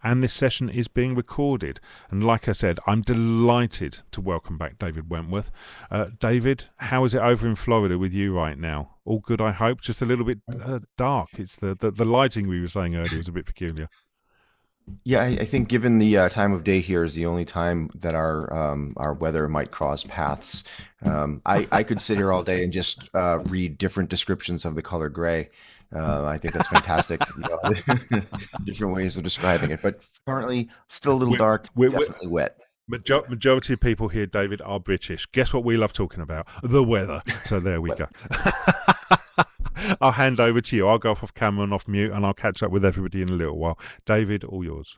and this session is being recorded. And like I said, I'm delighted to welcome back David Wentworth. David, how is it over in Florida with you right now? All good, I hope. Just a little bit dark. It's the lighting we were saying earlier was a bit peculiar. Yeah, I think given the time of day here is the only time that our weather might cross paths. I could sit here all day and just read different descriptions of the color gray. I think that's fantastic. Different ways of describing it, but currently still a little We're, dark, we're, definitely wet. majority of people here, David, are British. Guess what we love talking about? The weather. So there we Wet. go. I'll hand over to you. I'll go off camera and off mute, and I'll catch up with everybody in a little while. David, all yours.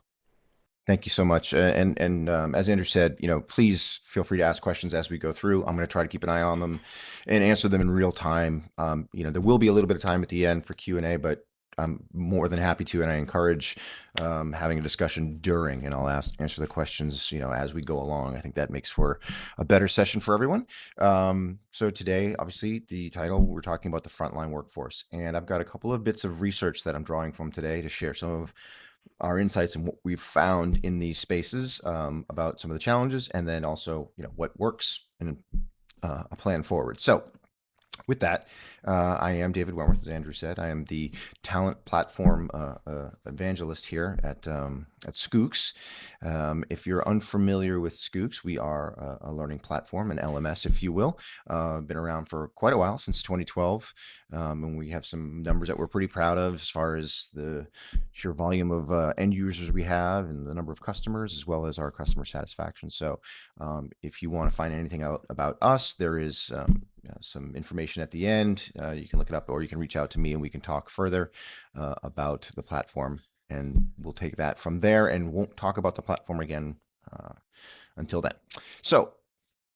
Thank you so much. And as Andrew said, please feel free to ask questions as we go through. I'm going to try to keep an eye on them and answer them in real time. There will be a little bit of time at the end for Q&A, but I'm more than happy to, and I encourage having a discussion during, and I'll answer the questions, as we go along. I think that makes for a better session for everyone. So today, obviously, the title, we're talking about the frontline workforce, and I've got a couple of bits of research that I'm drawing from today to share some of our insights and what we've found in these spaces about some of the challenges, and then also, what works and a plan forward. So with that, I am David Wentworth, as Andrew said. I am the talent platform evangelist here at Schoox. If you're unfamiliar with Schoox, we are a learning platform, an LMS, if you will. Been around for quite a while, since 2012, and we have some numbers that we're pretty proud of as far as the sheer volume of end users we have and the number of customers, as well as our customer satisfaction. So if you want to find anything out about us, there is some information at the end. You can look it up, or you can reach out to me and we can talk further about the platform, and we'll take that from there and won't talk about the platform again until then. So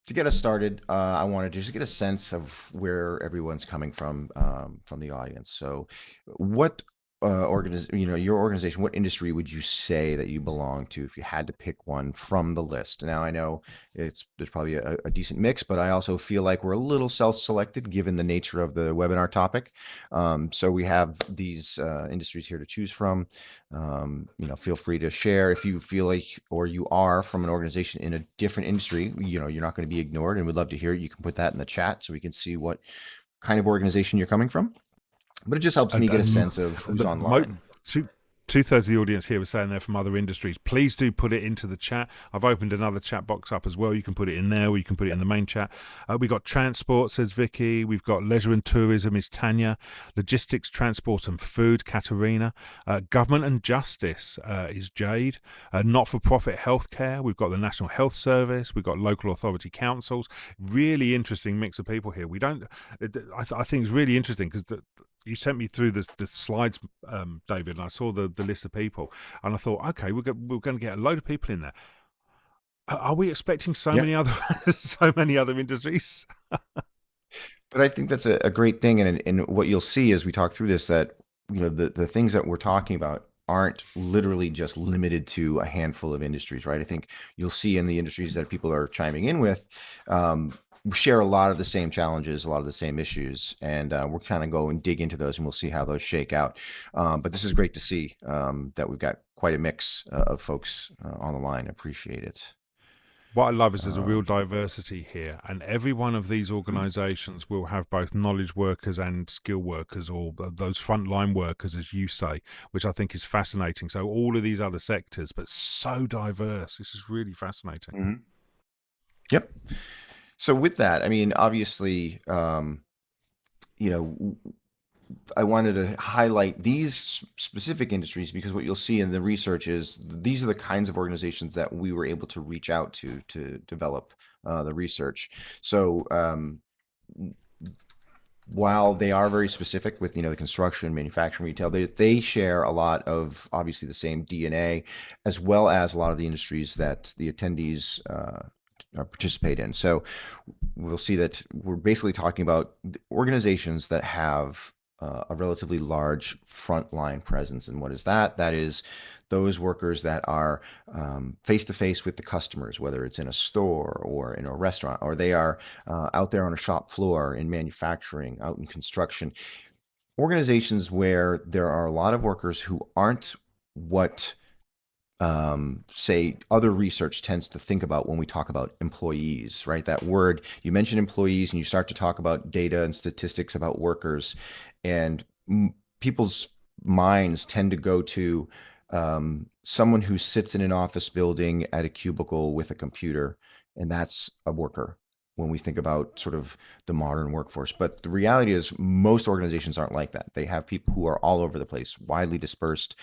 to get us started, I wanted to just get a sense of where everyone's coming from the audience. So what your organization, what industry would you say that you belong to if you had to pick one from the list? Now, I know there's probably a decent mix, but I also feel like we're a little self-selected given the nature of the webinar topic. So we have these industries here to choose from. Feel free to share if you feel like, or you are from an organization in a different industry. You're not going to be ignored, and we'd love to hear it. You can put that in the chat so we can see what kind of organization you're coming from. But it just helps me And, get a and sense of who's the mo- online. two, Two-thirds of the audience here is saying they're from other industries. Please do put it into the chat. I've opened another chat box up as well. You can put it in there, or you can put it in the main chat. We've got transport, says Vicky. We've got leisure and tourism, is Tanya. Logistics, transport and food, Katerina. Government and justice is Jade. Not-for-profit healthcare. We've got the National Health Service. We've got local authority councils. Really interesting mix of people here. We don't. I think it's really interesting because you sent me through the slides, David, and I saw the list of people, and I thought, okay, we're going to get a load of people in there. Are we expecting so Yeah, many other so many other industries? but I think that's a great thing. And what you'll see as we talk through this, that, the things that we're talking about aren't literally just limited to a handful of industries, right? I think you'll see in the industries that people are chiming in with, share a lot of the same challenges, a lot of the same issues, and we'll kind of go and dig into those, and we'll see how those shake out. But this is great to see that we've got quite a mix of folks on the line. Appreciate it. What I love is there's a real Um, diversity here, and every one of these organisations will have both knowledge workers and skill workers, or those frontline workers, as you say, which I think is fascinating. So all of these other sectors, but so diverse. This is really fascinating. mhm. Yep. So with that, I mean, obviously, you know, I wanted to highlight these specific industries because what you'll see in the research is these are the kinds of organizations that we were able to reach out to develop the research. So while they are very specific with, the construction, manufacturing, retail, they share a lot of obviously the same DNA, as well as a lot of the industries that the attendees participate in. So we'll see that we're basically talking about organizations that have a relatively large frontline presence. And what is that? That is those workers that are face to face with the customers, whether it's in a store or in a restaurant, or they are out there on a shop floor in manufacturing, out in construction. Organizations where there are a lot of workers who aren't what say other research tends to think about when we talk about employees, right? That word, you mention employees and you start to talk about data and statistics about workers, and people's minds tend to go to someone who sits in an office building at a cubicle with a computer, and that's a worker when we think about sort of the modern workforce. But the reality is, most organizations aren't like that. They have people who are all over the place, widely dispersed,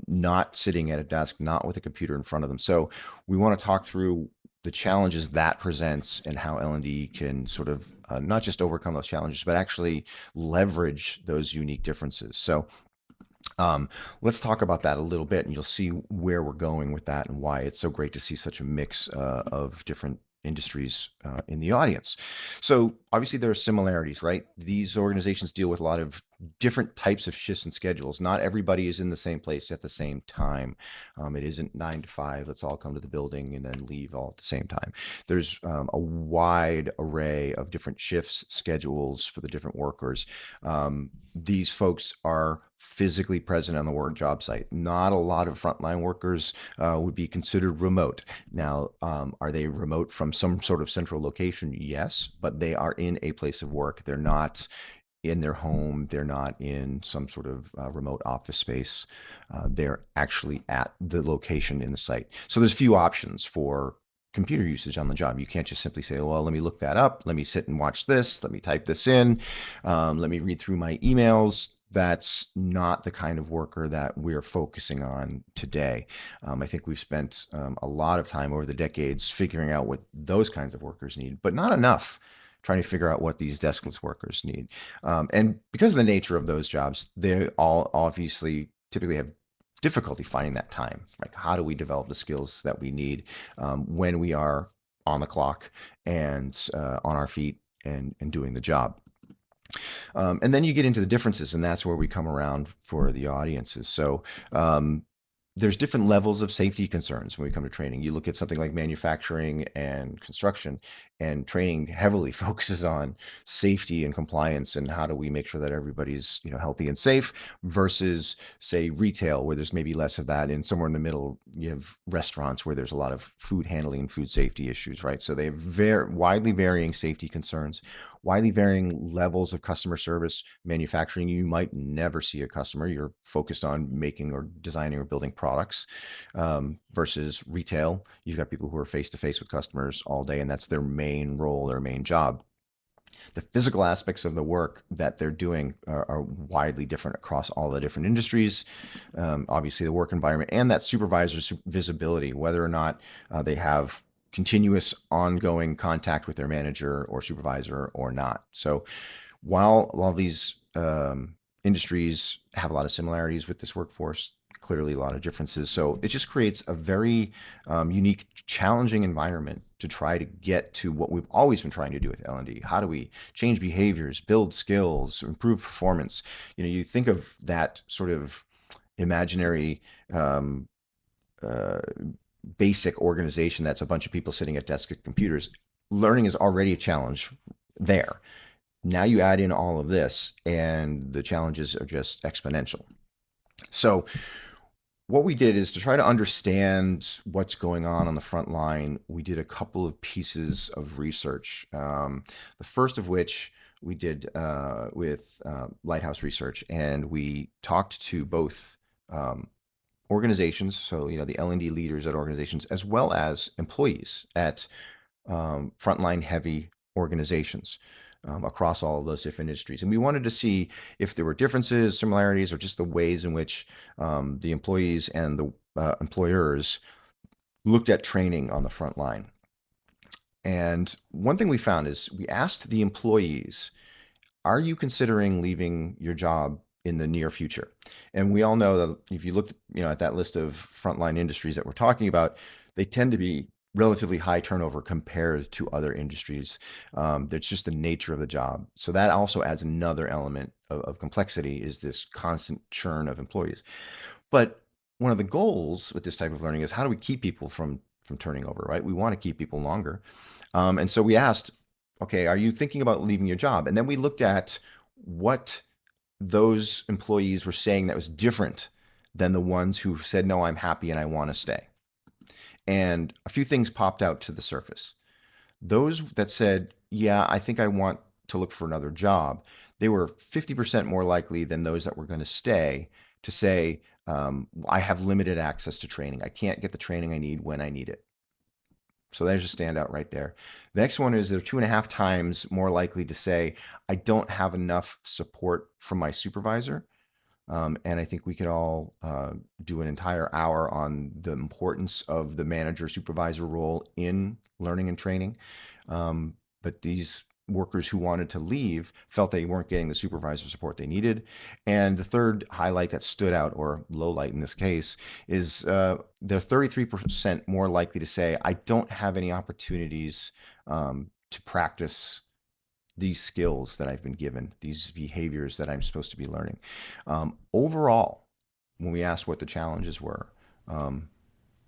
not sitting at a desk, not with a computer in front of them. So we want to talk through the challenges that presents and how L&D can sort of not just overcome those challenges, but actually leverage those unique differences. So let's talk about that a little bit, and you'll see where we're going with that and why it's so great to see such a mix of different industries in the audience. So obviously there are similarities, right? These organizations deal with a lot of different types of shifts and schedules. Not everybody is in the same place at the same time. It isn't 9 to 5. Let's all come to the building and then leave all at the same time. There's a wide array of different shifts, schedules for the different workers. These folks are physically present on the work job site. Not a lot of frontline workers would be considered remote. Now, are they remote from some sort of central location? Yes, but they are in a place of work. They're not in their home. They're not in some sort of remote office space. They're actually at the location in the site. So there's few options for computer usage on the job. You can't just simply say, well, let me look that up. Let me sit and watch this. Let me type this in. Let me read through my emails. That's not the kind of worker that we're focusing on today. I think we've spent a lot of time over the decades figuring out what those kinds of workers need, but not enough trying to figure out what these deskless workers need. And because of the nature of those jobs, they all obviously typically have difficulty finding that time. Like, how do we develop the skills that we need when we are on the clock and on our feet and doing the job? And then you get into the differences, and that's where we come around for the audiences. So there's different levels of safety concerns when we come to training. You look at something like manufacturing and construction, and training heavily focuses on safety and compliance and how do we make sure that everybody's healthy and safe, versus say retail, where there's maybe less of that. And somewhere in the middle, you have restaurants where there's a lot of food handling and food safety issues, right? So they have very widely varying safety concerns, widely varying levels of customer service. Manufacturing, you might never see a customer. You're focused on making or designing or building products, versus retail. You've got people who are face to face with customers all day, and that's their main role, their main job. The physical aspects of the work that they're doing are widely different across all the different industries. Obviously, the work environment and that supervisor's visibility, whether or not they have continuous ongoing contact with their manager or supervisor or not. So while these industries have a lot of similarities with this workforce, clearly a lot of differences. So it just creates a very unique, challenging environment to try to get to what we've always been trying to do with L&D. How do we change behaviors, build skills, improve performance? You think of that sort of imaginary basic organization that's a bunch of people sitting at desks at computers. Learning is already a challenge there. Now you add in all of this, and the challenges are just exponential. So what we did is to try to understand what's going on the front line. We did a couple of pieces of research. The first of which we did with Lighthouse Research, and we talked to both organizations, so the L&D leaders at organizations, as well as employees at frontline heavy organizations across all of those different industries. And we wanted to see if there were differences, similarities, or just the ways in which the employees and the employers looked at training on the front line. And one thing we found is we asked the employees, are you considering leaving your job in the near future? And we all know that if you look at that list of frontline industries that we're talking about, they tend to be relatively high turnover compared to other industries. That's just the nature of the job. So that also adds another element of complexity, is this constant churn of employees. But one of the goals with this type of learning is, how do we keep people from turning over, right? We want to keep people longer. And so we asked, okay, are you thinking about leaving your job? And then we looked at what those employees were saying that was different than the ones who said, no, I'm happy and I want to stay. And a few things popped out to the surface. Those that said, yeah, I think I want to look for another job, they were 50% more likely than those that were going to stay to say, I have limited access to training. I can't get the training I need when I need it. So there's a standout right there. The next one is they're 2.5 times more likely to say, I don't have enough support from my supervisor. And I think we could all do an entire hour on the importance of the manager supervisor role in learning and training. But these workers who wanted to leave felt they weren't getting the supervisor support they needed. And the third highlight that stood out, or low light in this case, is they're 33% more likely to say, I don't have any opportunities to practice these skills that I've been given, these behaviors that I'm supposed to be learning. Overall, when we asked what the challenges were,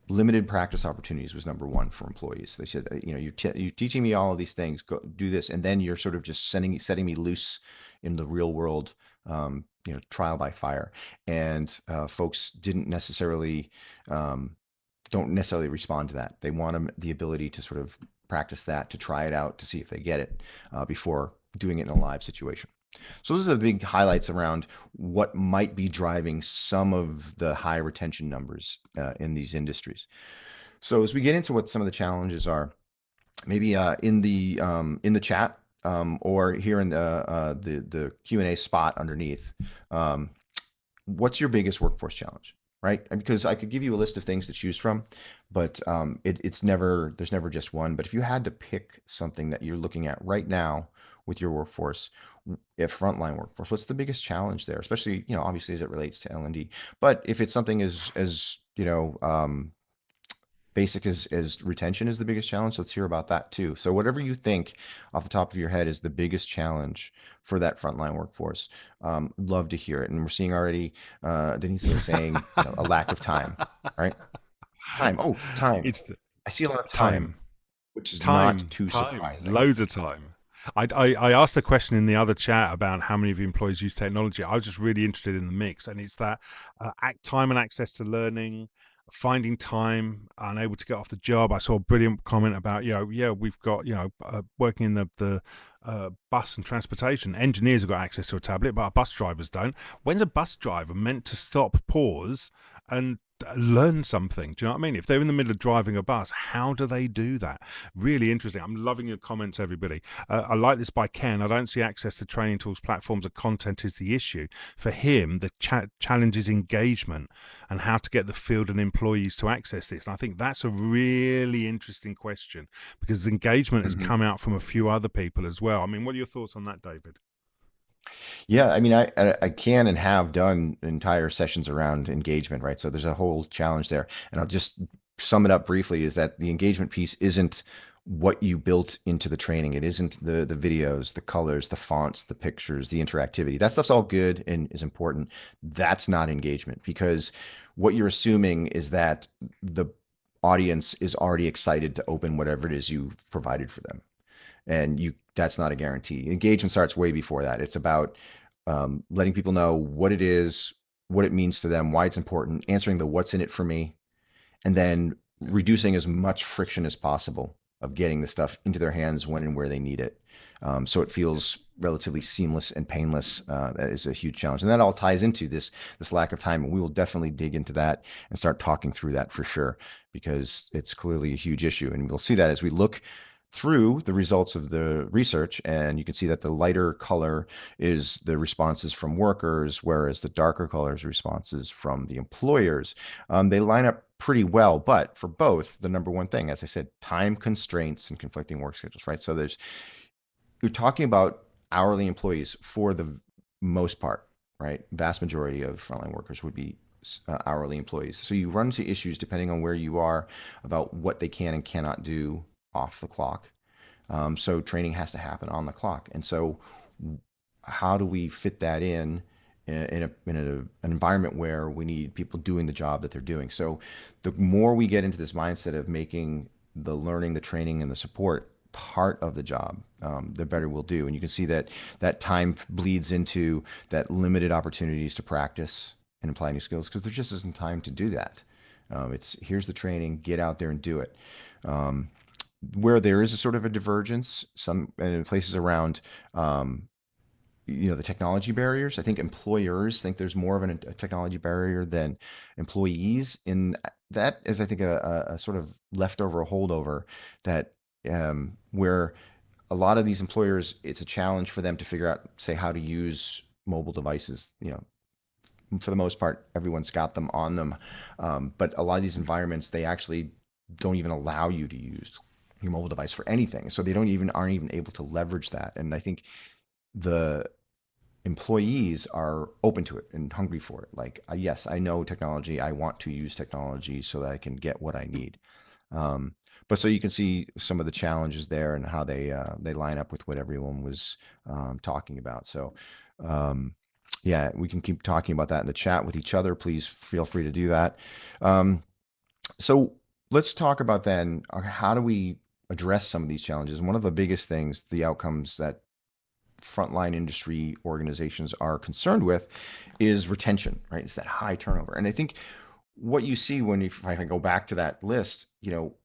limited practice opportunities was number one for employees. They said, you're teaching me all of these things, go do this, and then you're sort of just setting me loose in the real world, trial by fire. And folks don't necessarily respond to that. They want the ability to sort of practice that, to try it out, to see if they get it before doing it in a live situation. So those are the big highlights around what might be driving some of the high retention numbers in these industries. So as we get into what some of the challenges are, maybe in the chat or here in the Q&A spot underneath, what's your biggest workforce challenge? Right? Because I could give you a list of things to choose from, but there's never just one. But if you had to pick something that you're looking at right now with your workforce, if frontline workforce, what's the biggest challenge there? Especially, obviously as it relates to L&D. But if it's something as basic as retention is the biggest challenge, let's hear about that too. So whatever you think off the top of your head is the biggest challenge for that frontline workforce, love to hear it. And we're seeing already Denise is saying a lack of time, right? Time. Oh, time. I see a lot of time, which is not too surprising. Loads of time. I asked a question in the other chat about how many of your employees use technology. I was just really interested in the mix, and it's that time and access to learning, finding time, unable to get off the job. I saw a brilliant comment about, we've got, working in the bus and transportation. Engineers have got access to a tablet, but our bus drivers don't. When's a bus driver meant to stop, pause, and learn something? Do you know what I mean? If they're in the middle of driving a bus, how do they do that? Really interesting. I'm loving your comments, everybody. I like this by Ken. I don't see access to training tools, platforms, or content is the issue. For him, the challenge is engagement and how to get the field and employees to access this. And I think that's a really interesting question because engagement has come out from a few other people as well. I mean, what are your thoughts on that, David? Yeah, I mean, I can and have done entire sessions around engagement, right? So there's a whole challenge there. And I'll just sum it up briefly is that the engagement piece isn't what you built into the training. It isn't the videos, the colors, the fonts, the pictures, the interactivity. That stuff's all good and is important. That's not engagement because what you're assuming is that the audience is already excited to open whatever it is you've provided for them. And that's not a guarantee. Engagement starts way before that. It's about letting people know what it is, what it means to them, why it's important, answering the what's in it for me, and then reducing as much friction as possible of getting the stuff into their hands when and where they need it. So it feels relatively seamless and painless. That is a huge challenge. And that all ties into this lack of time. And we will definitely dig into that and start talking through that for sure, because it's clearly a huge issue. And we'll see that as we look through the results of the research, and you can see that the lighter color is the responses from workers, whereas the darker color is responses from the employers. They line up pretty well, but for both, the number one thing, as I said, time constraints and conflicting work schedules, right? So you're talking about hourly employees for the most part, right? Vast majority of frontline workers would be hourly employees. So you run into issues depending on where you are about what they can and cannot do off the clock. So training has to happen on the clock. And so how do we fit that in an environment where we need people doing the job that they're doing? So the more we get into this mindset of making the learning, the training, and the support part of the job, the better we'll do. And you can see that time bleeds into that limited opportunities to practice, and apply new skills because there just isn't time to do that. It's here's the training, get out there and do it. Um, where there is a sort of a divergence, some in places around, the technology barriers. I think employers think there's more of a technology barrier than employees. In that is, I think, a sort of leftover, a holdover that where a lot of these employers, it's a challenge for them to figure out, say, how to use mobile devices. For the most part, everyone's got them on them. But a lot of these environments, they actually don't even allow you to use your mobile device for anything. So they aren't even able to leverage that. And I think the employees are open to it and hungry for it. Like, yes, I know technology. I want to use technology so that I can get what I need. Um, but so you can see some of the challenges there and how they line up with what everyone was talking about. So yeah, we can keep talking about that in the chat with each other. Please feel free to do that. Um, so let's talk about then how do we address some of these challenges? And one of the biggest things, the outcomes that frontline industry organizations are concerned with is retention, right? It's that high turnover. And I think what you see when if I go back to that list,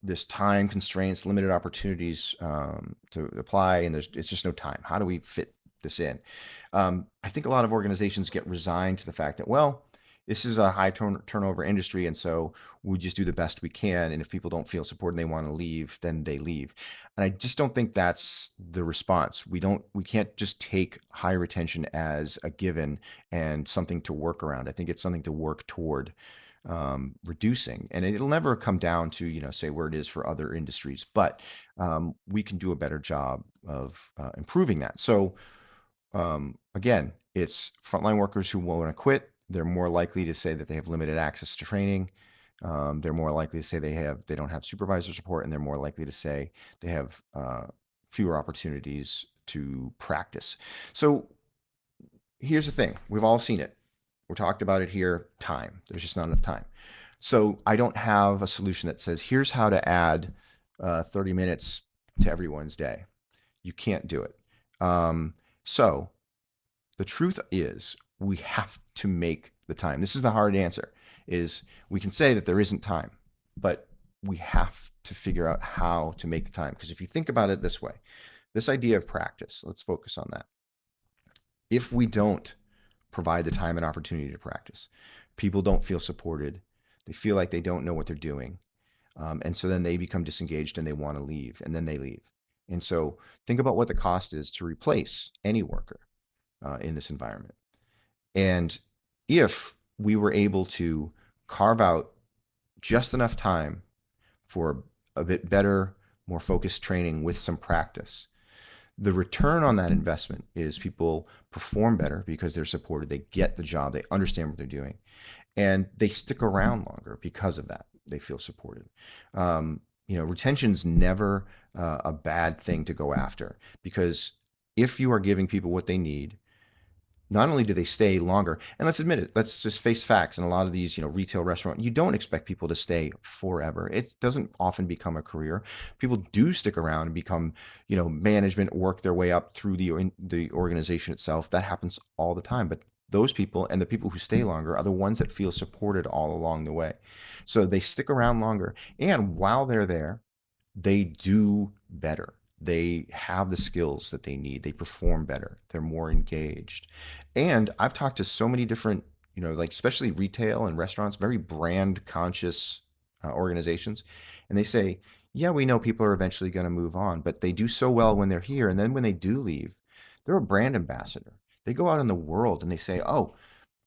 this time constraints, limited opportunities to apply, and it's just no time. How do we fit this in? I think a lot of organizations get resigned to the fact that, well, this is a high turnover industry, and so we just do the best we can. And if people don't feel supported and they want to leave, then they leave. And I just don't think that's the response. We can't just take high retention as a given and something to work around. I think it's something to work toward reducing, and it'll never come down to say where it is for other industries, but we can do a better job of improving that. So again, it's frontline workers who want to quit. They're more likely to say that they have limited access to training. They're more likely to say they don't have supervisor support, and they're more likely to say they have fewer opportunities to practice. So here's the thing: we've all seen it. We talked about it here. Time. There's just not enough time. So I don't have a solution that says here's how to add 30 minutes to everyone's day. You can't do it. So the truth is we have to make the time. This is the hard answer, is we can say that there isn't time, but we have to figure out how to make the time. Because if you think about it this way, this idea of practice, let's focus on that. If we don't provide the time and opportunity to practice, people don't feel supported. They feel like they don't know what they're doing. And so then they become disengaged and they want to leave, and then they leave. And so think about what the cost is to replace any worker in this environment. And if we were able to carve out just enough time for a bit better, more focused training with some practice, the return on that investment is people perform better because they're supported, they get the job, they understand what they're doing, and they stick around longer because of that. They feel supported. Retention's never a bad thing to go after, because if you are giving people what they need, not only do they stay longer, and let's admit it, let's just face facts. In a lot of these, retail restaurant, you don't expect people to stay forever. It doesn't often become a career. People do stick around and become, management, work their way up through the organization itself. That happens all the time. But those people and the people who stay longer are the ones that feel supported all along the way. So they stick around longer. And while they're there, they do better. They have the skills that they need. They perform better. They're more engaged. And I've talked to so many different, like especially retail and restaurants, very brand conscious organizations. And they say, yeah, we know people are eventually going to move on, but they do so well when they're here. And then when they do leave, they're a brand ambassador. They go out in the world and they say, oh,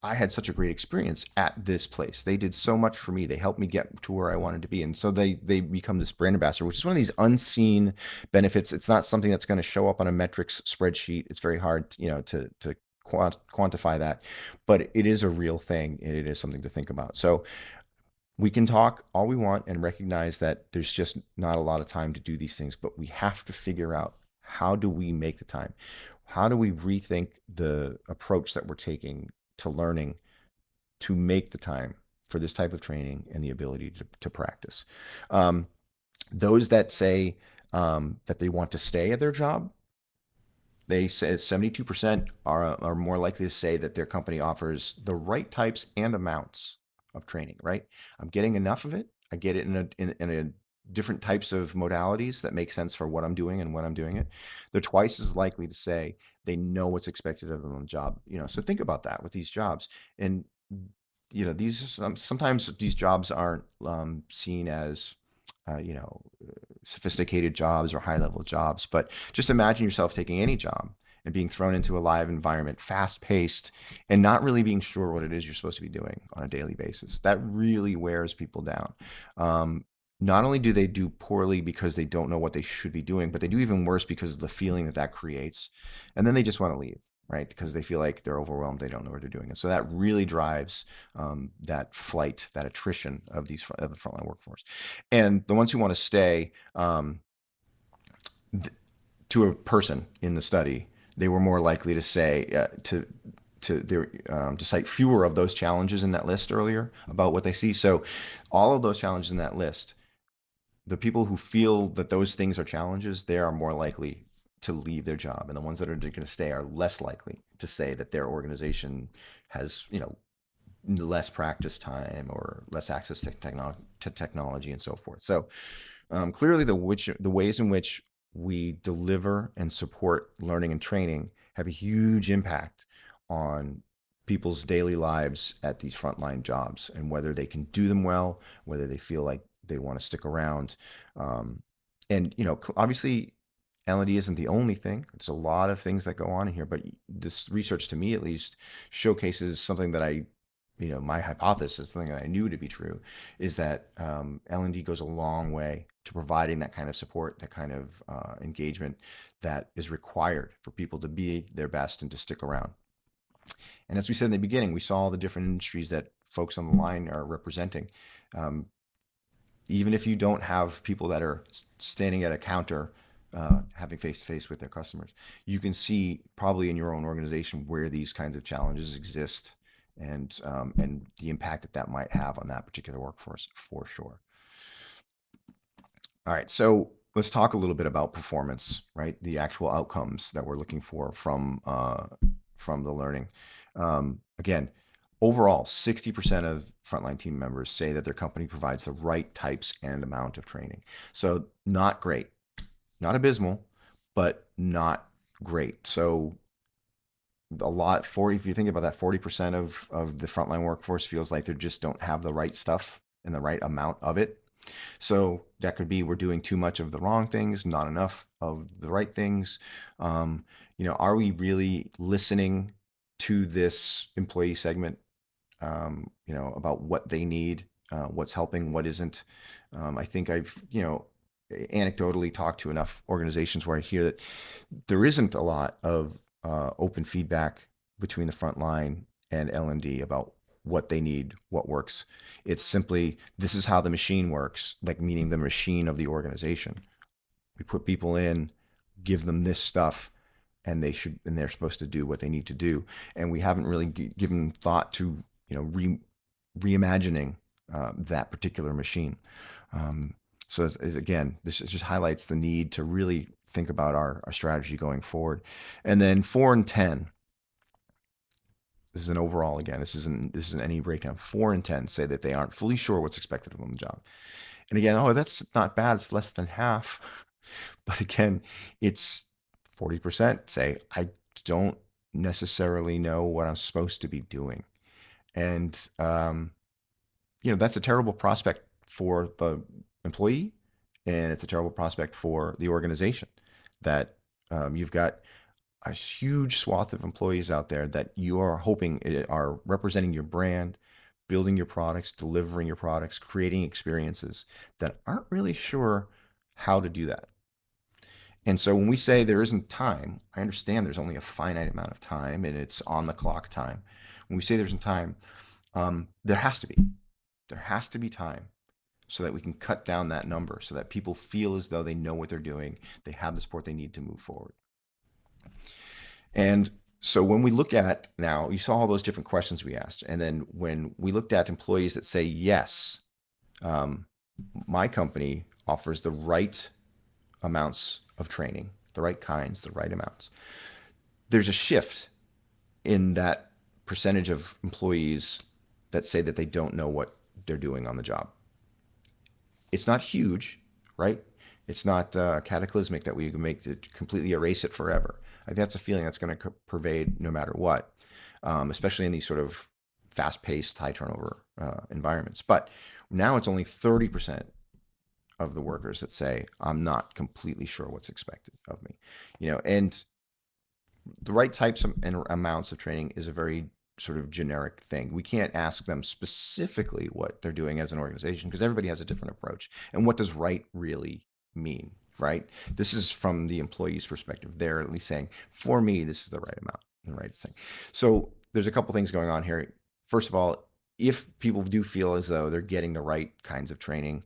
I had such a great experience at this place. They did so much for me. They helped me get to where I wanted to be. And so they become this brand ambassador, which is one of these unseen benefits. It's not something that's going to show up on a metrics spreadsheet. It's very hard, to quantify that, but it is a real thing, and it is something to think about. So we can talk all we want and recognize that there's just not a lot of time to do these things, but we have to figure out, how do we make the time? How do we rethink the approach that we're taking to learning to make the time for this type of training and the ability to practice? Those that say that they want to stay at their job, They say 72% are more likely to say that their company offers the right types and amounts of training, right? I'm getting enough of it. I get it in a different types of modalities that make sense for what I'm doing and when I'm doing it. They're twice as likely to say they know what's expected of them on the job. So think about that with these jobs. And these sometimes these jobs aren't seen as uh, you know sophisticated jobs or high level jobs, but just imagine yourself taking any job and being thrown into a live environment, fast paced, and not really being sure what it is you're supposed to be doing on a daily basis. That really wears people down. Um, Not only do they do poorly because they don't know what they should be doing, but they do even worse because of the feeling that that creates. And then they just want to leave, right? Because they feel like they're overwhelmed, they don't know what they're doing. And so that really drives that flight, that attrition of of the frontline workforce. And the ones who want to stay, to a person in the study, they were more likely to say to cite fewer of those challenges in that list earlier about what they see. So all of those challenges in that list, the people who feel that those things are challenges, they are more likely to leave their job, and the ones that are going to stay are less likely to say that their organization has less practice time or less access to technology and so forth. So clearly, the ways in which we deliver and support learning and training have a huge impact on people's daily lives at these frontline jobs and whether they can do them well, whether they feel like they want to stick around. Um, and obviously, L&D isn't the only thing. It's a lot of things that go on in here, but this research, to me at least, showcases something that my hypothesis, something that I knew to be true, is that L&D goes a long way to providing that kind of support, that kind of engagement that is required for people to be their best and to stick around. And as we said in the beginning, we saw all the different industries that folks on the line are representing. Um, Even if you don't have people that are standing at a counter having face to face with their customers, you can see probably in your own organization where these kinds of challenges exist and the impact that that might have on that particular workforce for sure. All right, so let's talk a little bit about performance, right? The actual outcomes that we're looking for from the learning. Again, overall, 60% of frontline team members say that their company provides the right types and amount of training. So not great, not abysmal, but not great. So if you think about that, 40% of the frontline workforce feels like they just don't have the right stuff and the right amount of it. So that could be we're doing too much of the wrong things, not enough of the right things. Are we really listening to this employee segment, about what they need, what's helping, what isn't? I think I've, anecdotally talked to enough organizations where I hear that there isn't a lot of open feedback between the front line and L&D about what they need, what works. It's simply, this is how the machine works, like meaning the machine of the organization. We put people in, give them this stuff, and they're supposed to do what they need to do. And we haven't really given thought to, reimagining that particular machine. So again, this just highlights the need to really think about our strategy going forward. And then 4 and 10. This is an overall, again, this isn't any breakdown. 4 and 10 say that they aren't fully sure what's expected of them on the job. And again, that's not bad. It's less than half. But again, it's 40% say, I don't necessarily know what I'm supposed to be doing. And, that's a terrible prospect for the employee, and it's a terrible prospect for the organization that you've got a huge swath of employees out there that you are hoping are representing your brand, building your products, delivering your products, creating experiences that aren't really sure how to do that. And so when we say there isn't time, I understand there's only a finite amount of time and it's on the clock time. When we say there's no time, there has to be. There has to be time so that we can cut down that number so that people feel as though they know what they're doing, they have the support they need to move forward. And so when we look at now, you saw all those different questions we asked. And then when we looked at employees that say, yes, my company offers the right amounts of training, the right kinds, the right amounts. there's a shift in that percentage of employees that say that they don't know what they're doing on the job. It's not huge, right? It's not cataclysmic that we can make it completely erase it forever. I think that's a feeling that's going to pervade no matter what, especially in these sort of fast-paced, high turnover environments. But now it's only 30% of the workers that say, I'm not completely sure what's expected of me. And the right types and amounts of training is a very sort of generic thing. We can't ask them specifically what they're doing as an organization because everybody has a different approach. And what does right really mean, right? This is from the employee's perspective. They're at least saying, for me, this is the right amount, the right thing. So there's a couple things going on here. First of all, if people do feel as though they're getting the right kinds of training,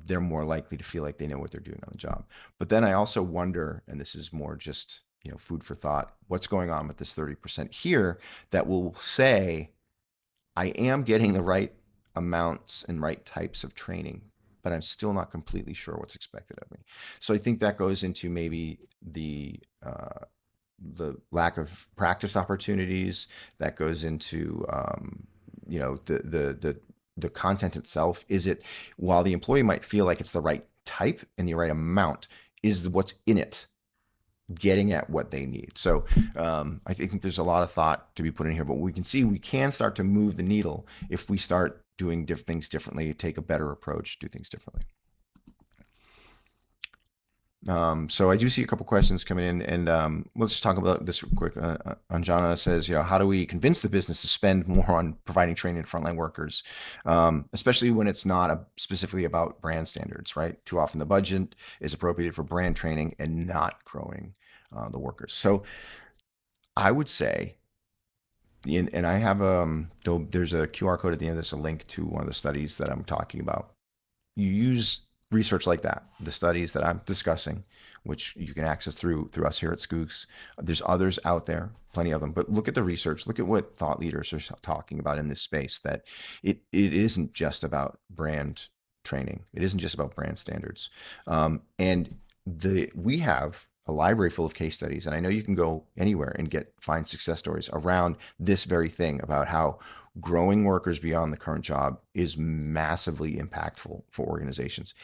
they're more likely to feel like they know what they're doing on the job. But then I also wonder, and this is more just food for thought, what's going on with this 30% here that will say, I am getting the right amounts and right types of training, but I'm still not completely sure what's expected of me. So I think that goes into maybe the lack of practice opportunities. That goes into the content itself. Is it, while the employee might feel like it's the right type and the right amount, is what's in it getting at what they need? So I think there's a lot of thought to be put in here, but we can see we can start to move the needle if we start doing things differently, take a better approach, do things differently. So I do see a couple questions coming in, and let's just talk about this real quick. Anjana says, how do we convince the business to spend more on providing training to frontline workers, especially when it's not specifically about brand standards, right? Too often the budget is appropriated for brand training and not growing the workers. So I would say, and I have there's a QR code at the end of this, a link to one of the studies that I'm talking about. You use research like that, the studies that I'm discussing, which you can access through us here at Schoox. There's others out there, plenty of them, but look at the research, look at what thought leaders are talking about in this space, that it isn't just about brand training. It isn't just about brand standards. And we have a library full of case studies, and I know you can go anywhere and find success stories around this very thing, about how growing workers beyond the current job is massively impactful for organizations.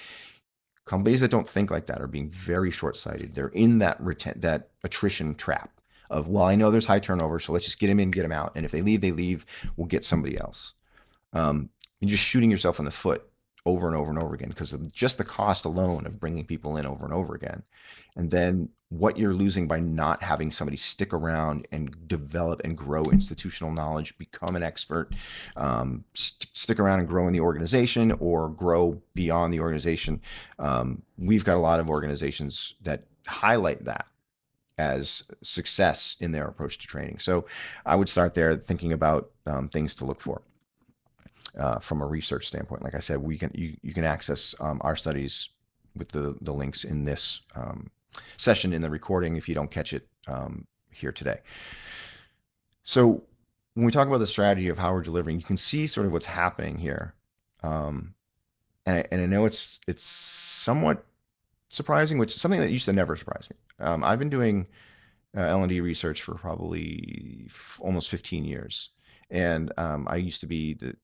Companies that don't think like that are being very short-sighted. They're in that attrition trap of, well, I know there's high turnover, so let's just get them in, get them out. And if they leave, they leave. We'll get somebody else. You're just shooting yourself in the foot over and over and over again because of just the cost alone of bringing people in over and over again. And then what you're losing by not having somebody stick around and develop and grow institutional knowledge, become an expert, stick around and grow in the organization or grow beyond the organization. We've got a lot of organizations that highlight that as success in their approach to training. So I would start there thinking about things to look for. From a research standpoint, like I said, you can access our studies with the links in this session in the recording if you don't catch it here today. So when we talk about the strategy of how we're delivering, you can see sort of what's happening here, and I know it's somewhat surprising, which is something that used to never surprise me. I've been doing L&D research for probably almost 15 years, and I used to be the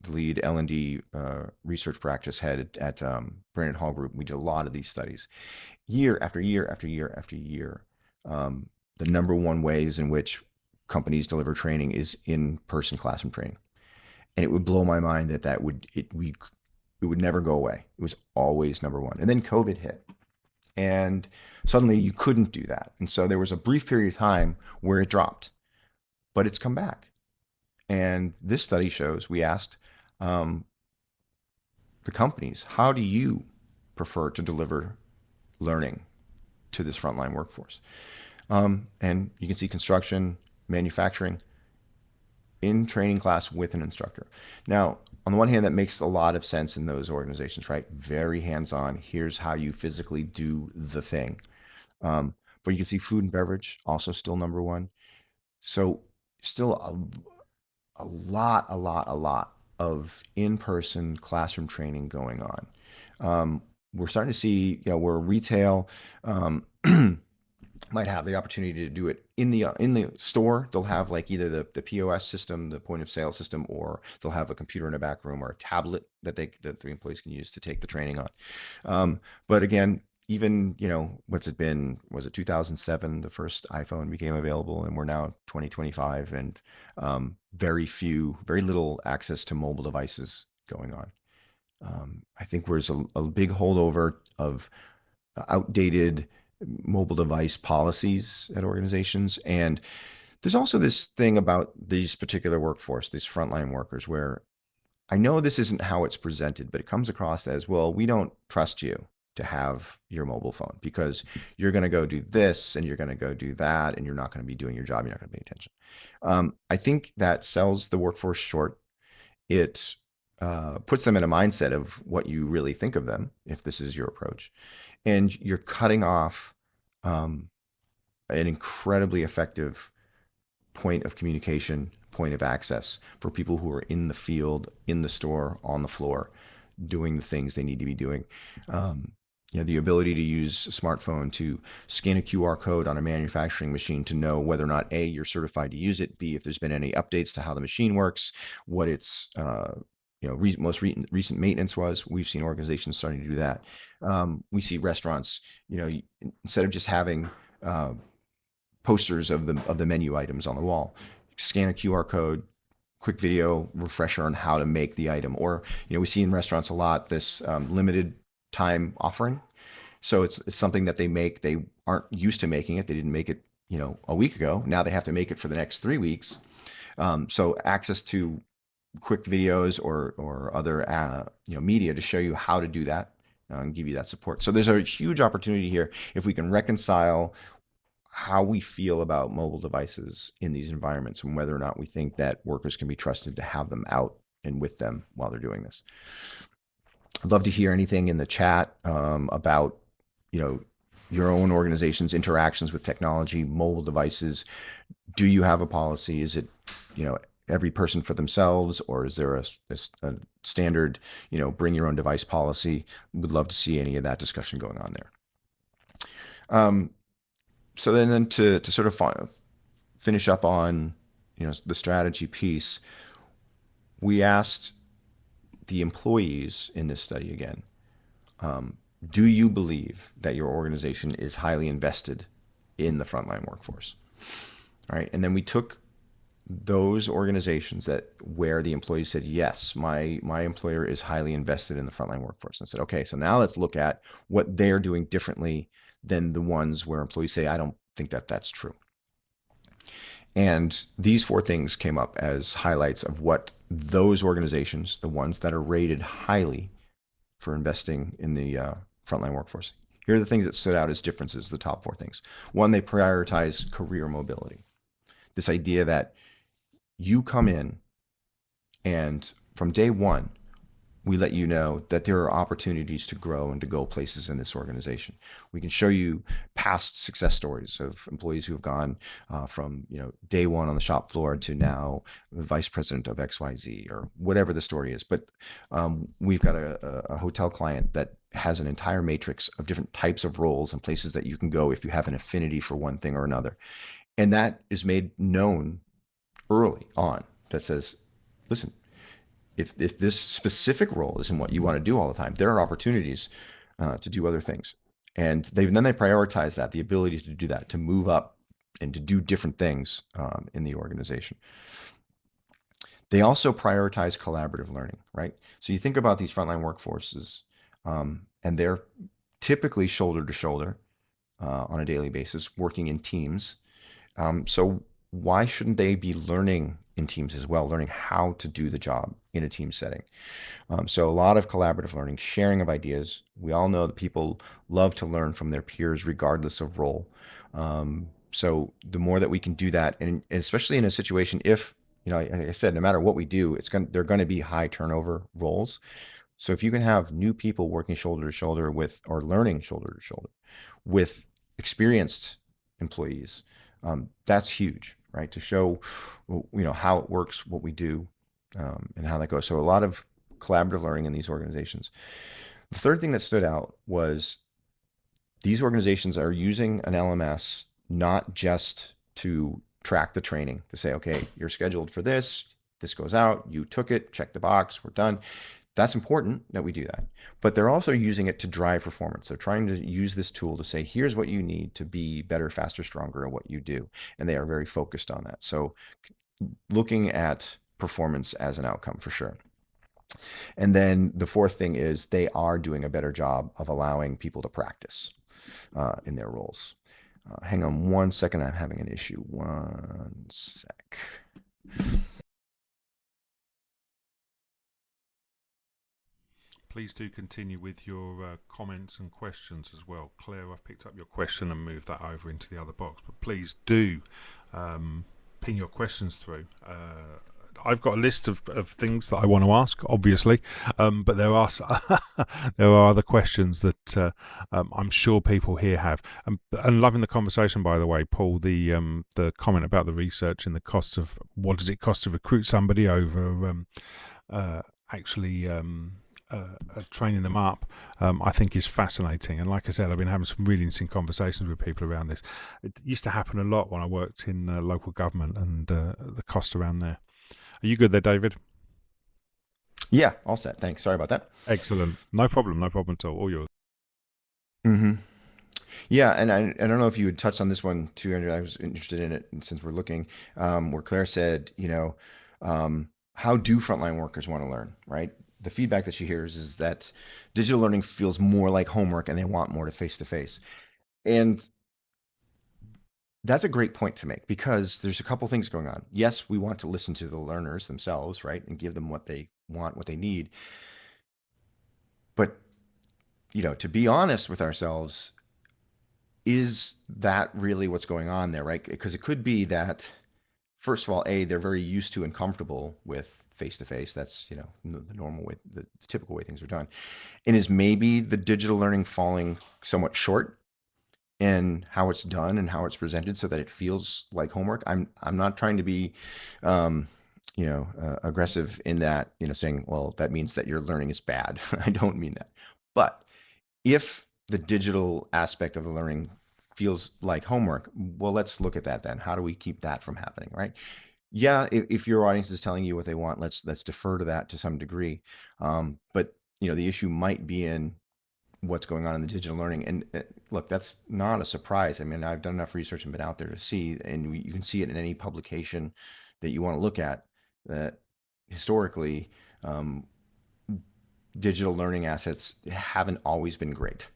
lead L&D research practice head at Brandon Hall Group. We did a lot of these studies, year after year after year after year. The number one ways in which companies deliver training is in-person classroom training, and it would blow my mind that it would never go away. It was always number one. And then COVID hit, and suddenly you couldn't do that, and so there was a brief period of time where it dropped, but it's come back. And this study shows, we asked the companies, how do you prefer to deliver learning to this frontline workforce? And you can see construction, manufacturing, in training class with an instructor. Now, on the one hand, that makes a lot of sense in those organizations, right? Very hands-on. Here's how you physically do the thing. But you can see food and beverage also still number one. So still a lot of in-person classroom training going on. We're starting to see, where retail might have the opportunity to do it in the store. They'll have like either the POS system, the point of sale system, or they'll have a computer in a back room or a tablet that the employees can use to take the training on. But again, even, what's it been? Was it 2007 the first iPhone became available, and we're now 2025, and very little access to mobile devices going on. I think there's a big holdover of outdated mobile device policies at organizations. And there's also this thing about these particular workforce, these frontline workers, where I know this isn't how it's presented, but it comes across as, well, we don't trust you to have your mobile phone because you're going to go do this and you're going to go do that and you're not going to be doing your job. You're not going to pay attention. I think that sells the workforce short. It puts them in a mindset of what you really think of them if this is your approach. And you're cutting off an incredibly effective point of communication, point of access for people who are in the field, in the store, on the floor, doing the things they need to be doing. The ability to use a smartphone to scan a QR code on a manufacturing machine to know whether or not A, you're certified to use it, B, if there's been any updates to how the machine works, what its most recent maintenance was. We've seen organizations starting to do that. We see restaurants, instead of just having posters of the menu items on the wall, scan a QR code, quick video refresher on how to make the item. Or, we see in restaurants a lot this limited time offering. So it's something that they make. They aren't used to making it. They didn't make it, a week ago. Now they have to make it for the next 3 weeks. So access to quick videos or other media to show you how to do that and give you that support. So there's a huge opportunity here if we can reconcile how we feel about mobile devices in these environments and whether or not we think that workers can be trusted to have them out and with them while they're doing this. I'd love to hear anything in the chat about your own organization's interactions with technology, mobile devices. Do you have a policy? Is it every person for themselves, or is there a standard bring your own device policy? Would love to see any of that discussion going on there. So then to sort of finish up on the strategy piece, we asked the employees in this study again, do you believe that your organization is highly invested in the frontline workforce? All right, and then we took those organizations where the employees said, yes, my employer is highly invested in the frontline workforce, and said, okay, so now let's look at what they're doing differently than the ones where employees say, I don't think that that's true. And these 4 things came up as highlights of what those organizations, the ones that are rated highly for investing in the frontline workforce. Here are the things that stood out as differences, the top 4 things. 1, they prioritize career mobility. This idea that you come in and from day 1, we let you know that there are opportunities to grow and to go places in this organization. We can show you past success stories of employees who have gone from day 1 on the shop floor to now the vice president of XYZ or whatever the story is. But we've got a hotel client that has an entire matrix of different types of roles and places that you can go if you have an affinity for one thing or another. And that is made known early on, that says, listen, if this specific role isn't what you want to do all the time, there are opportunities to do other things. And then they prioritize that, the ability to do that, to move up and to do different things in the organization. They also prioritize collaborative learning, right? So you think about these frontline workforces, and they're typically shoulder to shoulder on a daily basis, working in teams. So why shouldn't they be learning in teams as well, learning how to do the job in a team setting? So a lot of collaborative learning, sharing of ideas. We all know that people love to learn from their peers regardless of role. So the more that we can do that, and especially in a situation, if, like I said, no matter what we do, they're going to be high turnover roles. So if you can have new people working shoulder to shoulder with, or learning shoulder to shoulder with experienced employees, that's huge, right? To show, how it works, what we do, and how that goes. So a lot of collaborative learning in these organizations. The third thing that stood out was these organizations are using an LMS not just to track the training, to say, okay, you're scheduled for this, this goes out, you took it, check the box, we're done. That's important that we do that. But they're also using it to drive performance. They're trying to use this tool to say, here's what you need to be better, faster, stronger at what you do. And they are very focused on that. So looking at performance as an outcome for sure. And then the fourth thing is they are doing a better job of allowing people to practice in their roles. Hang on one second. I'm having an issue. One sec. Please do continue with your comments and questions as well. Claire, I've picked up your question and moved that over into the other box, but please do ping your questions through. I've got a list of things that I want to ask, obviously, but there are there are other questions that I'm sure people here have. And loving the conversation, by the way, Paul. The comment about the research and the cost of what does it cost to recruit somebody over actually. Training them up, I think is fascinating. And like I said, I've been having some really interesting conversations with people around this. It used to happen a lot when I worked in local government and the cost around there. Are you good there, David? Yeah, all set. Thanks. Sorry about that. Excellent. No problem. No problem at all. All yours. Mm-hmm. Yeah, and I don't know if you had touched on this one too, Andrew. I was interested in it, and since we're looking, where Claire said, how do frontline workers want to learn, right? The feedback that she hears is that digital learning feels more like homework and they want more to face. And that's a great point to make because there's a couple things going on. Yes, we want to listen to the learners themselves, right? And give them what they want, what they need. But, to be honest with ourselves, is that really what's going on there, right? Because it could be that, first of all, they're very used to and comfortable with face-to-face. That's, the normal way, the typical way things are done. And is maybe the digital learning falling somewhat short in how it's done and how it's presented so that it feels like homework? I'm not trying to be, aggressive in that, saying, well, that means that your learning is bad. I don't mean that. But if the digital aspect of the learning feels like homework, well, let's look at that then. How do we keep that from happening, right? Yeah, if your audience is telling you what they want, let's defer to that to some degree. But the issue might be in what's going on in the digital learning. And look, that's not a surprise. I mean, I've done enough research and been out there to see, and you can see it in any publication that you want to look at, that historically, digital learning assets haven't always been great.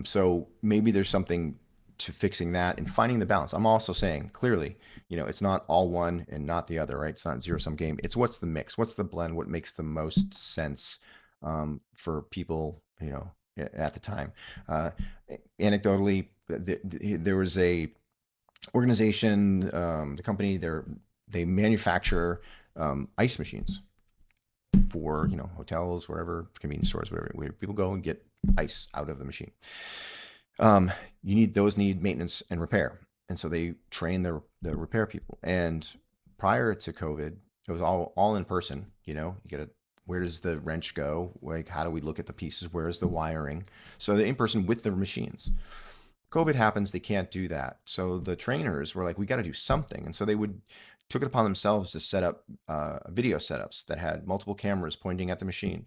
So maybe there's something to fixing that and finding the balance. I'm also saying clearly, it's not all one and not the other, right? It's not zero sum game. It's what's the mix, what's the blend, what makes the most sense for people, at the time. Anecdotally, there was a organization, the company, they manufacture ice machines for hotels, wherever, convenience stores, wherever, where people go and get ice out of the machine. Those need maintenance and repair, and so they train the repair people. And prior to COVID, it was all in person. You get where does the wrench go? Like, how do we look at the pieces? Where is the wiring? So the in person with the machines. COVID happens, they can't do that. So the trainers were like, we got to do something, and so they took it upon themselves to set up video setups that had multiple cameras pointing at the machine,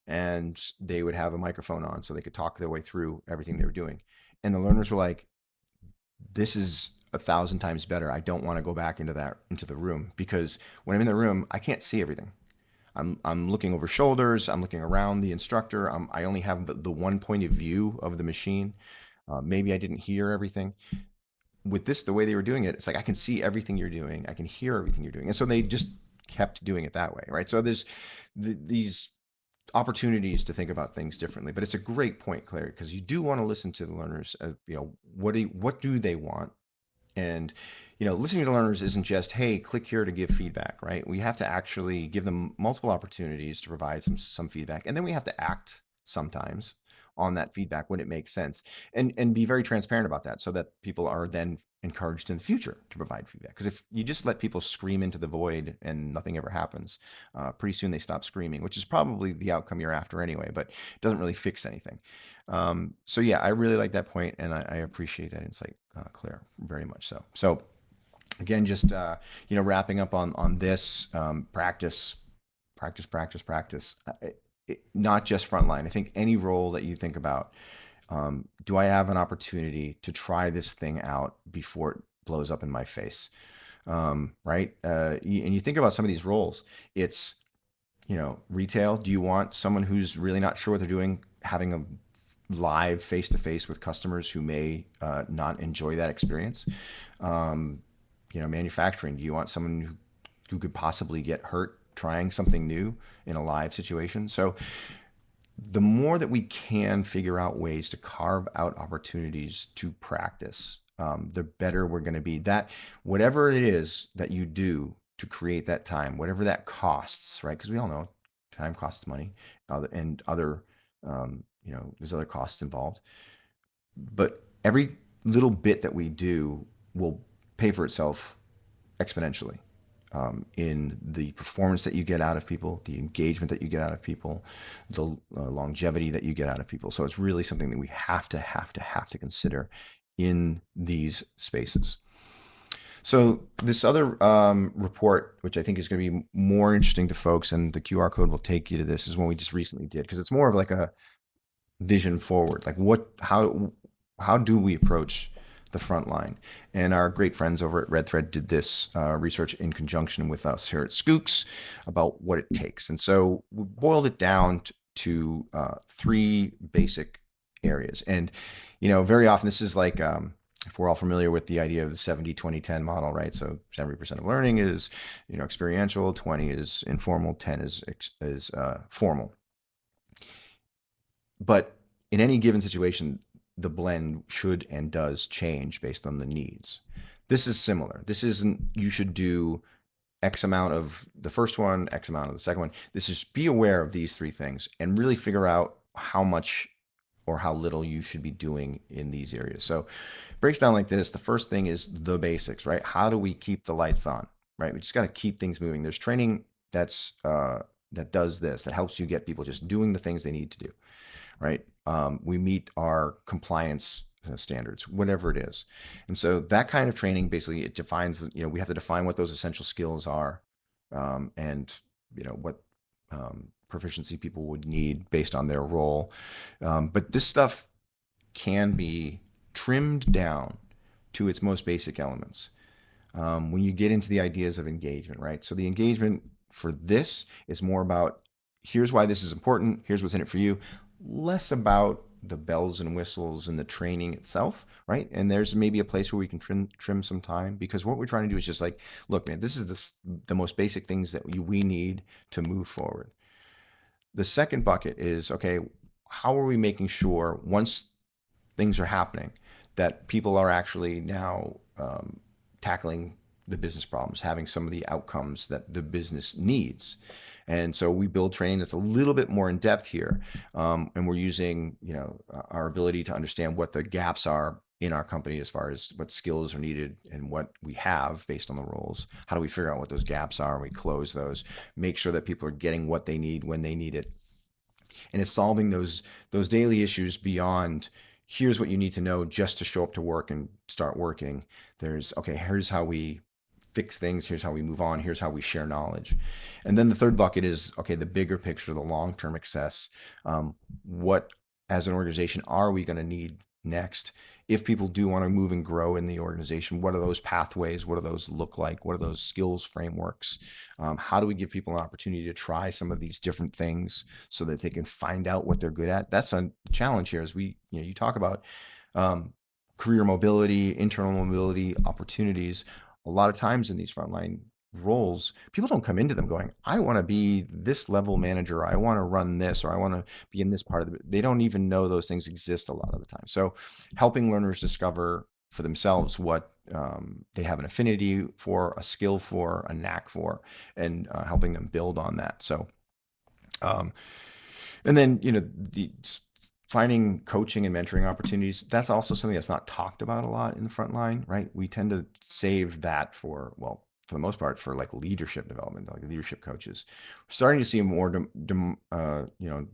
and they would have a microphone on so they could talk their way through everything they were doing. And the learners were like, this is 1,000 times better. I don't want to go back into the room, because when I'm in the room, I can't see everything. I'm looking over shoulders. I'm looking around the instructor. I only have the one point of view of the machine. Maybe I didn't hear everything. With this, the way they were doing it, it's like I can see everything you're doing. I can hear everything you're doing. And so they just kept doing it that way, right? So there's these opportunities to think about things differently. But it's a great point, Claire, because you do want to listen to the learners. What do they want? And listening to learners isn't just, hey, click here to give feedback, right? We have to actually give them multiple opportunities to provide some feedback, and then we have to act sometimes on that feedback when it makes sense, and be very transparent about that so that people are then encouraged in the future to provide feedback. Because if you just let people scream into the void and nothing ever happens, pretty soon they stop screaming, which is probably the outcome you're after anyway, but it doesn't really fix anything. So yeah, I really like that point, and I appreciate that insight, Claire, very much so. So again, just wrapping up on this, practice, practice, practice, practice. Not just frontline. I think any role that you think about, do I have an opportunity to try this thing out before it blows up in my face? Right? And you think about some of these roles. It's, retail. Do you want someone who's really not sure what they're doing, having a live face to face with customers who may not enjoy that experience? Manufacturing. Do you want someone who could possibly get hurt trying something new in a live situation? So the more that we can figure out ways to carve out opportunities to practice, the better we're going to be. That whatever it is that you do to create that time, whatever that costs, right? Because we all know time costs money, and other, there's other costs involved. But every little bit that we do will pay for itself exponentially, in the performance that you get out of people, the engagement that you get out of people, the longevity that you get out of people. So it's really something that we have to consider in these spaces. So this other report, which I think is going to be more interesting to folks, and the QR code will take you to this, is one we just recently did, because it's more of like a vision forward. Like how do we approach the front line? And our great friends over at RedThread did this research in conjunction with us here at Schoox about what it takes. And so we boiled it down to three basic areas. And, very often this is like, if we're all familiar with the idea of the 70-20-10 model, right? So 70% of learning is, experiential, 20 is informal, 10 is formal. But in any given situation, the blend should and does change based on the needs. This is similar. This isn't, you should do X amount of the first one, X amount of the second one. This is, be aware of these three things and really figure out how much or how little you should be doing in these areas. So it breaks down like this. The first thing is the basics, right? How do we keep the lights on, right? We just got to keep things moving. There's training that does this, that helps you get people just doing the things they need to do, right? We meet our compliance standards, whatever it is. And so that kind of training, basically it defines, we have to define what those essential skills are, and what proficiency people would need based on their role. But this stuff can be trimmed down to its most basic elements. When you get into the ideas of engagement, right? So the engagement for this is more about, here's why this is important, here's what's in it for you, less about the bells and whistles and the training itself, right? And there's maybe a place where we can trim some time, because what we're trying to do is just like, look, man, this is the most basic things that we need to move forward. The second bucket is, okay, how are we making sure once things are happening that people are actually now tackling the business problems, having some of the outcomes that the business needs? And so we build training that's a little bit more in depth here, and we're using our ability to understand what the gaps are in our company as far as what skills are needed and what we have based on the roles. How do we figure out what those gaps are and we close those, make sure that people are getting what they need when they need it. And it's solving those daily issues beyond, here's what you need to know just to show up to work and start working. There's, okay, here's how we fix things, here's how we move on, here's how we share knowledge. And then the third bucket is, okay, the bigger picture, the long-term success. What, as an organization, are we going to need next? If people do want to move and grow in the organization, what are those pathways? What do those look like? What are those skills frameworks? How do we give people an opportunity to try some of these different things so that they can find out what they're good at? That's a challenge here, as you talk about career mobility, internal mobility opportunities. A lot of times in these frontline roles, people don't come into them going, I want to be this level manager, or I want to run this, or I want to be in this part of it. They don't even know those things exist a lot of the time. So helping learners discover for themselves what they have an affinity for, a skill for, a knack for, and helping them build on that. So And then, the finding coaching and mentoring opportunities, that's also something that's not talked about a lot in the front line, right? We tend to save that for, well, for the most part, for like leadership development, like leadership coaches. We're starting to see more,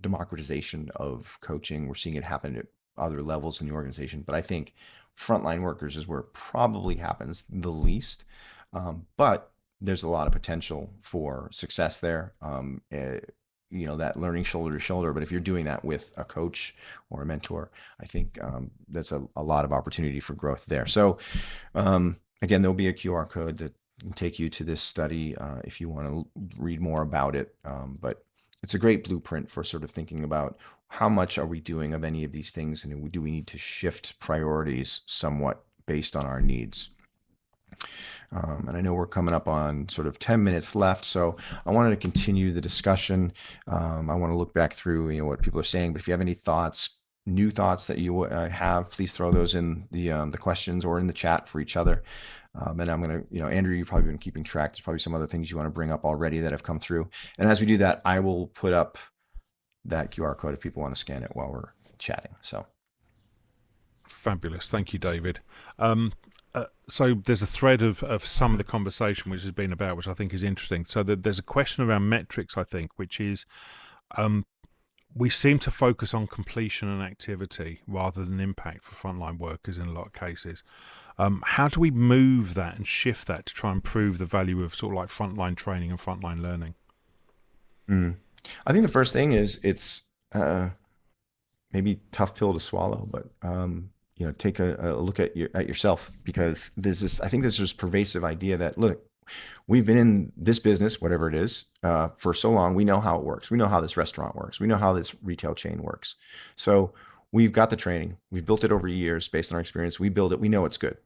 democratization of coaching. We're seeing it happen at other levels in the organization, but I think frontline workers is where it probably happens the least. But there's a lot of potential for success there. That learning shoulder to shoulder. But if you're doing that with a coach or a mentor, I think that's a lot of opportunity for growth there. So again, there'll be a QR code that can take you to this study if you want to read more about it. But it's a great blueprint for sort of thinking about how much are we doing of any of these things, and do we need to shift priorities somewhat based on our needs. And I know we're coming up on sort of 10 minutes left, so I wanted to continue the discussion. I want to look back through what people are saying, but if you have any thoughts, new thoughts that you have, please throw those in the questions or in the chat for each other. And I'm going to, Andrew, you've probably been keeping track. There's probably some other things you want to bring up already that have come through. And as we do that, I will put up that QR code if people want to scan it while we're chatting. So fabulous. Thank you, David. So there's a thread of some of the conversation which has been about, which I think is interesting. So there's a question around metrics, I think, which is we seem to focus on completion and activity rather than impact for frontline workers in a lot of cases. How do we move that and shift that to try and improve the value of sort of like frontline training and frontline learning? I think the first thing is it's maybe tough pill to swallow, but take a look at yourself, because I think there's this pervasive idea that, look, we've been in this business, whatever it is, for so long. We know how it works. We know how this restaurant works. We know how this retail chain works. So we've got the training. We've built it over years based on our experience. We build it. We know it's good,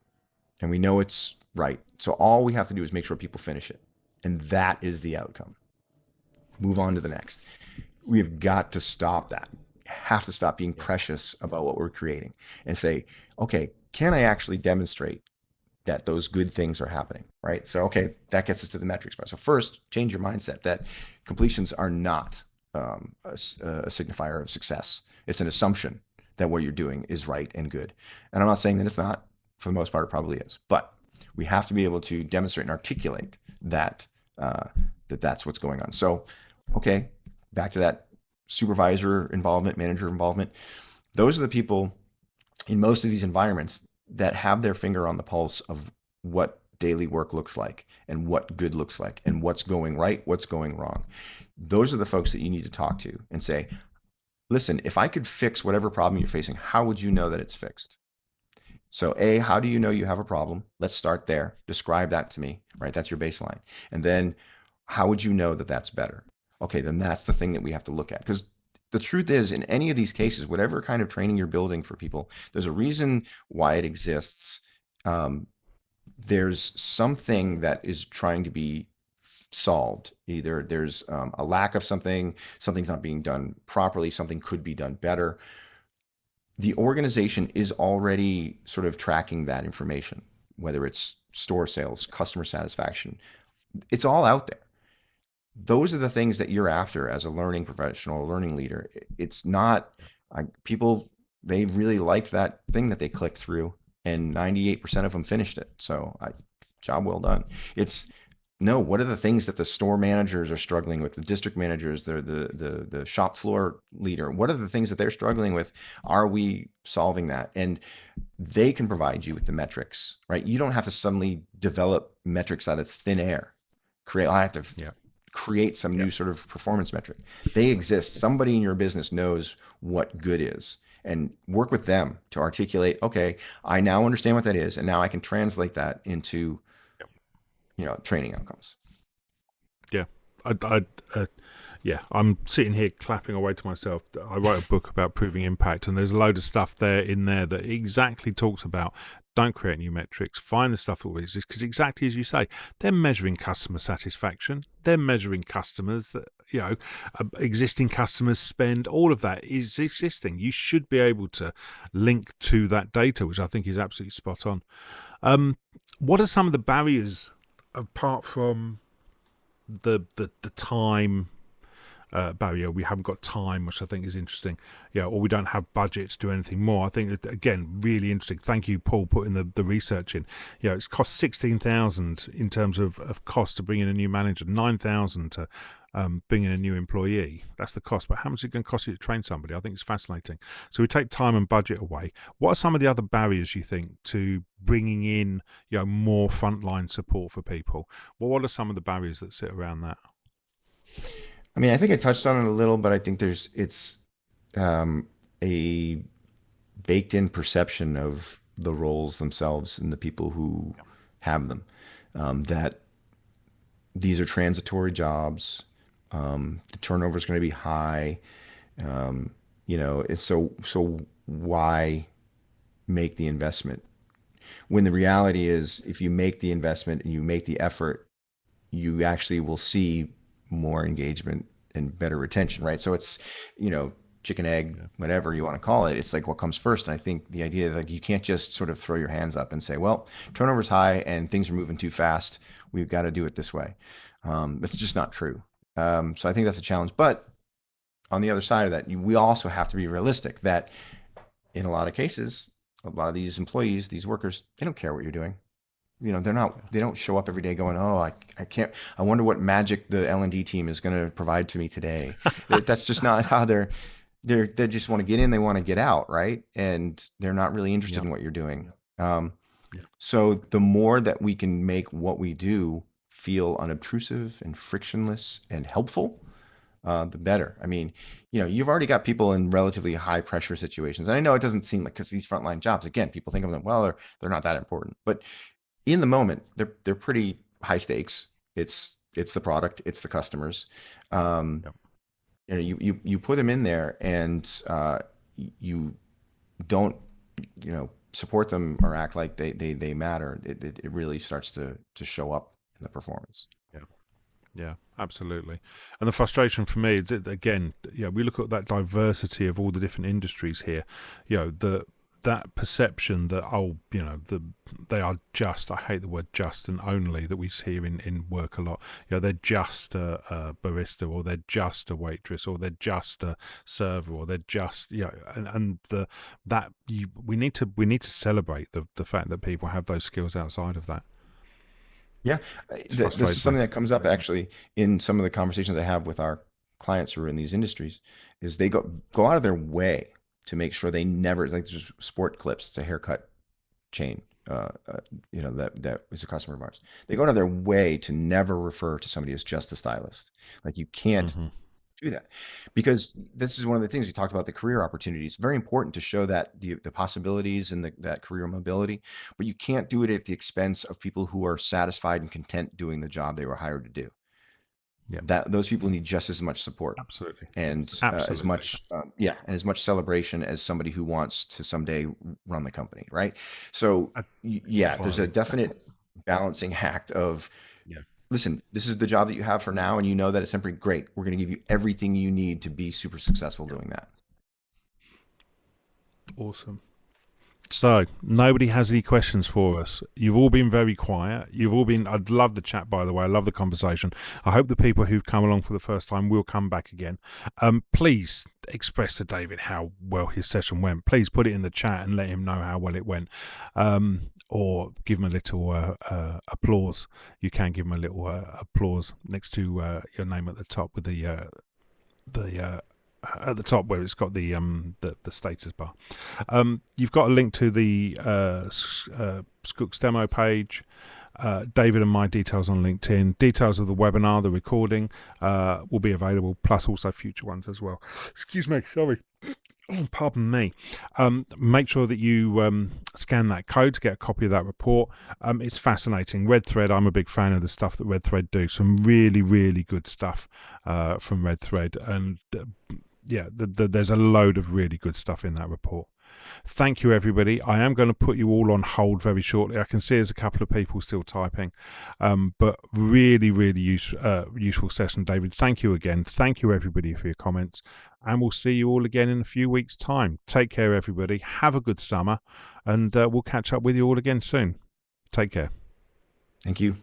and we know it's right. So all we have to do is make sure people finish it, and that is the outcome. Move on to the next. We've got to stop that. Have to stop being precious about what we're creating and say, okay, can I actually demonstrate that those good things are happening, right? So, okay, that gets us to the metrics part. So first, change your mindset that completions are not a signifier of success. It's an assumption that what you're doing is right and good. And I'm not saying that it's not. For the most part, it probably is. But we have to be able to demonstrate and articulate that that's what's going on. So, okay, back to that supervisor involvement, manager involvement. Those are the people in most of these environments that have their finger on the pulse of what daily work looks like and what good looks like and what's going right, what's going wrong. Those are the folks that you need to talk to and say, listen, if I could fix whatever problem you're facing, how would you know that it's fixed? So how do you know you have a problem? Let's start there. Describe that to me, right? That's your baseline. And then how would you know that that's better? Okay, then that's the thing that we have to look at. Because the truth is, in any of these cases, whatever kind of training you're building for people, there's a reason why it exists. There's something that is trying to be solved. Either there's a lack of something, something's not being done properly, something could be done better. The organization is already sort of tracking that information, whether it's store sales, customer satisfaction. It's all out there. Those are the things that you're after as a learning professional, learning leader. It's not people, they really liked that thing that they clicked through, and 98% of them finished it. So job well done. No, what are the things that the store managers are struggling with, the district managers, the shop floor leader? What are the things that they're struggling with? Are we solving that? And they can provide you with the metrics, right? You don't have to suddenly develop metrics out of thin air. I have to create some new sort of performance metric. They exist. Somebody in your business knows what good is, and work with them to articulate, okay, I now understand what that is, and now I can translate that into training outcomes. Yeah. I'm sitting here clapping away to myself. I wrote a book about proving impact, and there's a load of stuff in there that exactly talks about don't create new metrics, find the stuff that already exists, because exactly as you say, they're measuring customer satisfaction, they're measuring customers, that existing customers spend, all of that is existing. You should be able to link to that data, which I think is absolutely spot on. What are some of the barriers apart from the time barrier. We haven't got time, which I think is interesting. Or we don't have budget to do anything more. I think that, again, really interesting. Thank you, Paul, putting the research in. It's cost 16,000 in terms of cost to bring in a new manager, 9,000 to bring in a new employee. That's the cost. But how much is it going to cost you to train somebody? I think it's fascinating. So we take time and budget away. What are some of the other barriers you think to bringing in more frontline support for people? Well, what are some of the barriers that sit around that? I mean, I think I touched on it a little, but I think it's a baked in perception of the roles themselves and the people who have them, that these are transitory jobs. The turnover is going to be high. It's so why make the investment when the reality is if you make the investment and you make the effort, you actually will see more engagement and better retention, right? So it's, chicken, egg, whatever you want to call it. It's like what comes first. And I think the idea is like you can't just sort of throw your hands up and say, well, turnover's high and things are moving too fast. We've got to do it this way. It's just not true. So I think that's a challenge. But on the other side of that, we also have to be realistic that in a lot of cases, a lot of these employees, these workers, they don't care what you're doing. They don't show up every day going, oh, I can't, I wonder what magic the L&D team is going to provide to me today. That's just not how they just want to get in. They want to get out. Right. And they're not really interested in what you're doing. So the more that we can make what we do feel unobtrusive and frictionless and helpful, the better. I mean, you've already got people in relatively high pressure situations. And I know it doesn't seem like, because these frontline jobs, again, people think of them, well, they're not that important, but in the moment, they're pretty high stakes. It's the product, it's the customers. You put them in there, and you don't support them or act like they matter. It really starts to show up in the performance. Yeah, absolutely. And the frustration for me is, again, we look at that diversity of all the different industries here. That perception that they are just, I hate the word just and only, that we see in work a lot. They're just a barista, or they're just a waitress, or they're just a server, or they're just we need to celebrate the fact that people have those skills outside of that. Yeah, this is something that comes up actually in some of the conversations I have with our clients who are in these industries. Is they go out of their way to make sure they never, like there's Sport Clips, it's a haircut chain, that is a customer of ours. They go out of their way to never refer to somebody as just a stylist. Like you can't do that, because this is one of the things we talked about, the career opportunities. Very important to show that the possibilities and that career mobility, but you can't do it at the expense of people who are satisfied and content doing the job they were hired to do. That those people need just as much support, absolutely, and as much and as much celebration as somebody who wants to someday run the company, right? So there's a definite balancing act of, listen, this is the job that you have for now, and that it's temporary. Great, we're going to give you everything you need to be super successful doing that. Awesome. So nobody has any questions for us. You've all been very quiet. I'd love the chat, by the way. I love the conversation. I hope the people who've come along for the first time will come back again. Please express to David how well his session went. Please put it in the chat and let him know how well it went. Or give him a little applause. You can give him a little applause next to your name at the top with the at the top where it's got the status bar. You've got a link to the Schoox demo page. David and my details on LinkedIn. Details of the webinar, the recording, will be available, plus also future ones as well. Excuse me, sorry. Oh, pardon me. Make sure that you scan that code to get a copy of that report. It's fascinating. RedThread, I'm a big fan of the stuff that RedThread do. Some really, really good stuff from RedThread. And there's a load of really good stuff in that report. Thank you, everybody. I am going to put you all on hold very shortly. I can see there's a couple of people still typing, but really, really useful session, David. Thank you again. Thank you, everybody, for your comments, and we'll see you all again in a few weeks' time. Take care, everybody. Have a good summer, and we'll catch up with you all again soon. Take care. Thank you.